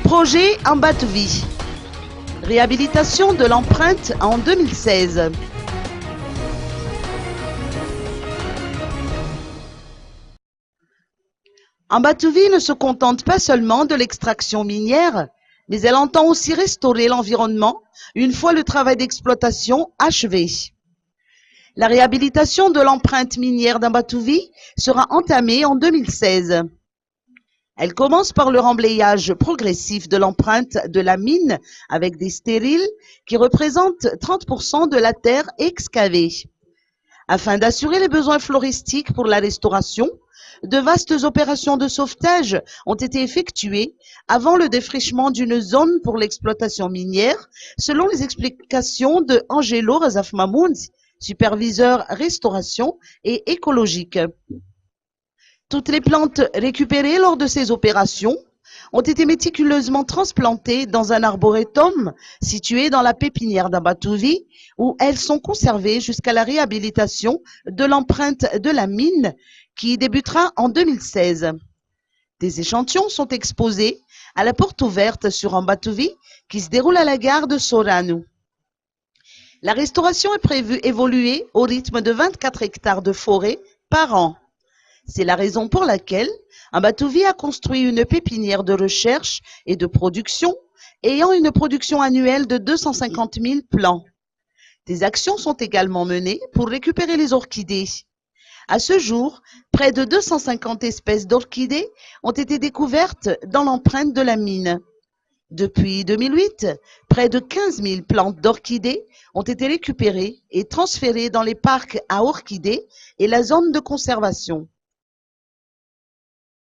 Projet Ambatouvi. Réhabilitation de l'empreinte en 2016. Ambatouvi ne se contente pas seulement de l'extraction minière, mais elle entend aussi restaurer l'environnement une fois le travail d'exploitation achevé. La réhabilitation de l'empreinte minière d'Ambatouvi sera entamée en 2016. Elle commence par le remblayage progressif de l'empreinte de la mine avec des stériles qui représentent 30% de la terre excavée. Afin d'assurer les besoins floristiques pour la restauration, de vastes opérations de sauvetage ont été effectuées avant le défrichement d'une zone pour l'exploitation minière, selon les explications de Angelo Razaf Mamoun, superviseur restauration et écologique. Toutes les plantes récupérées lors de ces opérations ont été méticuleusement transplantées dans un arboretum situé dans la pépinière d'Ambatouvi, où elles sont conservées jusqu'à la réhabilitation de l'empreinte de la mine qui débutera en 2016. Des échantillons sont exposés à la porte ouverte sur Ambatouvi qui se déroule à la gare de Sorano. La restauration est prévue évoluer au rythme de 24 hectares de forêt par an. C'est la raison pour laquelle Ambatouvi a construit une pépinière de recherche et de production ayant une production annuelle de 250 000 plants. Des actions sont également menées pour récupérer les orchidées. À ce jour, près de 250 espèces d'orchidées ont été découvertes dans l'empreinte de la mine. Depuis 2008, près de 15 000 plantes d'orchidées ont été récupérées et transférées dans les parcs à orchidées et la zone de conservation.